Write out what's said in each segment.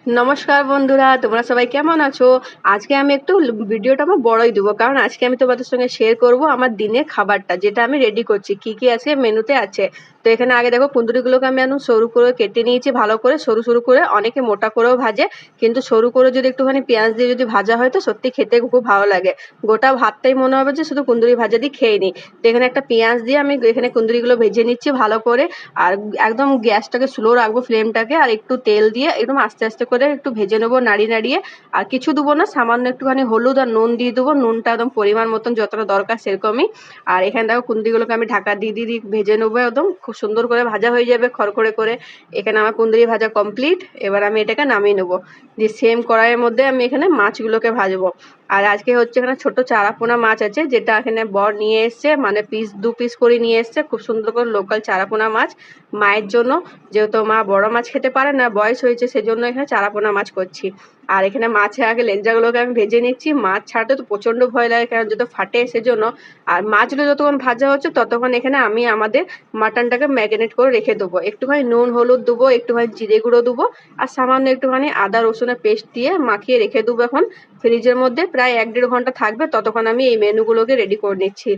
নমস্কার বন্ধুরা, তোমরা সবাই কেমন আছো? আজকে আমি একটু ভিডিওটা আমার বড়ই দেবো, কারণ আজকে আমি তোমাদের সঙ্গে শেয়ার করব আমার দিনের খাবারটা, যেটা আমি রেডি করছি। কি কি আছে মেনুতে আছে। তো এখানে আগে দেখো, কুঁদরিগুলোকে আমি একদম সরু করে কেটে নিয়েছি, ভালো করে সরু সরু করে। অনেকে মোটা করেও ভাজে, কিন্তু সরু করে যদি একটুখানি পেঁয়াজ দিয়ে যদি ভাজা হয় তো সত্যি খেতে খুব ভালো লাগে। গোটা ভাতটাই মনে হবে যে শুধু কুঁদরি ভাজা দিয়ে খেয়ে নিই। তো এখানে একটা পেঁয়াজ দিয়ে আমি এখানে কুঁদরিগুলো ভেজে নিচ্ছি ভালো করে। আর একদম গ্যাসটাকে স্লো রাখবো, ফ্লেমটাকে, আর একটু তেল দিয়ে একদম আস্তে আস্তে করে একটু ভেজে নেবো, নাড়িয়ে নাড়িয়ে। আর কিছু দেবো না, সামান্য একটুখানি হলুদ আর নুন দিয়ে দেবো, নুনটা একদম পরিমাণ মতন যতটা দরকার সেরকমই। আর এখানে দেখো কুঁদরিগুলোকে আমি ঢাকা দিয়ে দিয়ে ভেজে নেবো, একদম খুব সুন্দর করে ভাজা হয়ে যাবে খড়খড়ে করে। এখানে আমার কুঁদরি ভাজা কমপ্লিট। এবার আমি এটাকে নামিয়ে নেবো, দিয়ে সেম কড়াইয়ের মধ্যে আমি এখানে মাছগুলোকে ভাজবো। আর আজকে হচ্ছে এখানে ছোট চারাপোনা মাছ আছে, যেটা এখানে বর নিয়ে এসছে, মানে দু পিস করে নিয়ে এসছে, খুব সুন্দর করে লোকাল চারাপোনা মাছ মায়ের জন্য। যেহেতু মা বড় মাছ খেতে পারে না, বয়স হয়েছে, সেজন্য এখানে চারাপোনা মাছ করছি। আর এখানে মাছের আগে লেঞ্জাগুলোকে আমি ভেজে নিচ্ছি। মাছ ছাড়তে তো প্রচন্ড ভয় লাগে, কারণ যত ফাটে সেজন্য। আর মাছগুলো যতক্ষণ ভাজা হচ্ছে ততক্ষণ এখানে আমি আমাদের মাটনটাকে ম্যারিনেট করে রেখে দেবো। একটুখানি নুন হলুদ দেবো, একটুখানি জিরে গুঁড়ো দেবো, আর সামান্য একটুখানি আদা রসুনের পেস্ট দিয়ে মাখিয়ে রেখে দেবো এখন ফ্রিজের মধ্যে। প্রায় 1-1.5 ঘন্টা থাকবে, ততক্ষণ আমি এই মেনুগুলোকে রেডি করে নিচ্ছি।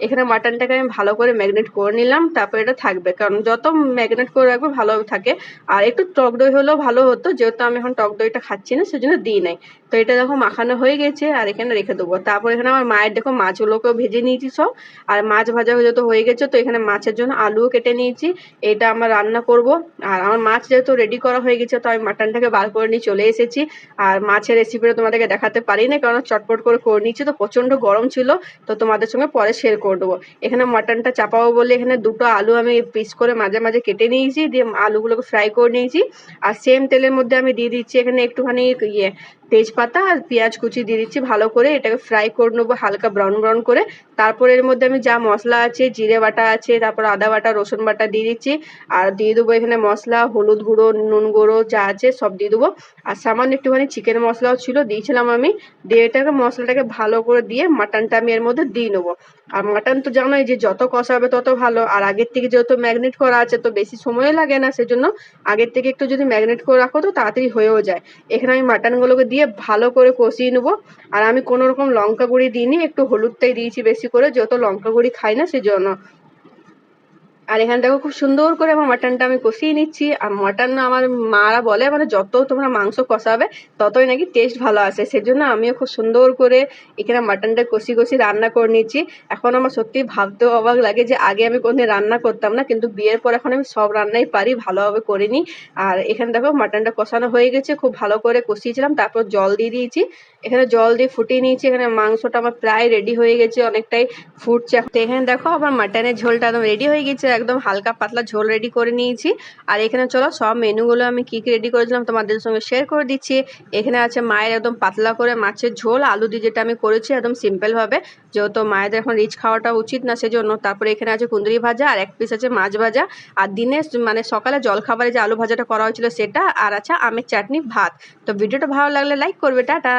এখানে মাটনটাকে আমি ভালো করে ম্যারিনেট করে নিলাম, তারপর এটা থাকবে, কারণ যত ম্যারিনেট করে রাখবে ভালো থাকে। আর একটু টক দই হলেও ভালো হতো, যেহেতু আমি এখন টক দইটা খাচ্ছি না সেজন্য দিই নাই। তো এটা দেখো মাখানো হয়ে গেছে, আর এখানে রেখে দেবো। তারপর এখানে আমার মায়ের দেখো মাছগুলোকেও ভেজে নিয়েছি সব। আর মাছ ভাজা যত হয়ে গেছে, তো এখানে মাছের জন্য আলুও কেটে নিয়েছি। এটা আমরা রান্না করব। আর আমার মাছ যেহেতু রেডি করা হয়ে গেছে, তো আমি মাটনটাকে বার করে নিয়ে চলে এসেছি। আর মাছের রেসিপিটা তোমাদেরকে দেখাতে পারি না, কারণ চটপট করে নিয়েছি, তো প্রচন্ড গরম ছিল। তো তোমাদের সঙ্গে পরে শেয়ার করে দেবো। এখানে মাটনটা চাপাবো বলে এখানে দুটো আলু আমি পিস করে মাঝে মাঝে কেটে নিয়েছি, দিয়ে আলুগুলোকে ফ্রাই করে নিয়েছি। আর সেম তেলের মধ্যে আমি দিয়ে দিচ্ছি এখানে একটুখানি তেজপাতা আর পেঁয়াজ কুচি দিয়ে দিচ্ছি, ভালো করে এটাকে ফ্রাই করে নেবো হালকা ব্রাউন ব্রাউন করে। তারপর এর মধ্যে আমি যা মশলা আছে, জিরে বাটা আছে, তারপর আদা বাটা রসুন বাটা দিয়ে দিচ্ছি। আর দিয়ে দেবো এখানে মশলা, হলুদ গুঁড়ো, নুন গুঁড়ো যা আছে সব দিয়ে দেবো। আর সামান্য একটুখানি চিকেন মশলাও ছিল, দিয়েছিলাম আমি। দিয়ে এটাকে মশলাটাকে ভালো করে দিয়ে মাটনটা আমি এর মধ্যে দিয়ে নেবো। আর মাটন তো জানোই যে যত কষা হবে তত ভালো। আর আগের থেকে যেহেতু ম্যারিনেট করা আছে, তো বেশি সময় লাগে না, সেজন্য আগের থেকে একটু যদি ম্যারিনেট করে রাখো তো তাড়াতাড়ি হয়েও যায়। এখানে আমি মাটনগুলোকে দিয়ে ভালো করে কষিয়ে নেবো। আর আমি কোনো রকম লঙ্কা গুঁড়ি দিইনি, একটু হলুদটাই দিয়েছি বেশি করে, যেহেতু লঙ্কা গুঁড়ি খাই না সেজন্য। আর এখানে দেখো খুব সুন্দর করে আমার মাটনটা আমি কষিয়ে নিচ্ছি। আর মাটন আমার মারা বলে, মানে যত তোমরা মাংস কষাবে ততই নাকি টেস্ট ভালো আসে, সেজন্য আমিও খুব সুন্দর করে এখানে মাটনটা কষি কষি রান্না করে নিচ্ছি। এখন আমার সত্যি ভাবতেও অবাক লাগে যে আগে আমি কোনদিন রান্না করতাম না, কিন্তু বিয়ের পর এখন আমি সব রান্নাই পারি, ভালোভাবে করে নিই। আর এখানে দেখো মাটনটা কষানো হয়ে গেছে, খুব ভালো করে কষিয়েছিলাম, তারপর জল দিয়ে দিয়েছি। এখানে জল দিয়ে ফুটিয়ে নিয়েছি। এখানে মাংসটা আমার প্রায় রেডি হয়ে গেছে, অনেকটাই ফুটছে। তো এখানে দেখো আমার মাটনের ঝোলটা একদম রেডি হয়ে গেছে, একদম হালকা পাতলা ঝোল রেডি করে নিয়েছি। আর এখানে চলো সব মেনুগুলো আমি কি কি রেডি করেছিলাম তোমাদের সঙ্গে শেয়ার করে দিচ্ছি। এখানে আছে মায়ের একদম পাতলা করে মাছের ঝোল আলু দিয়ে, যেটা আমি করেছি একদম সিম্পল ভাবে, যেহেতু মায়েদের এখন রিচ খাওয়াটা উচিত না সেজন্য। তারপরে এখানে আছে কুঁদরি ভাজা, আর এক পিস আছে মাছ ভাজা। আর দিনে মানে সকালে জলখাবারে যে আলু ভাজাটা করা হয়েছিল সেটা, আর আছে আমের চাটনি, ভাত। তো ভিডিওটা ভালো লাগলে লাইক করবে, টাটা।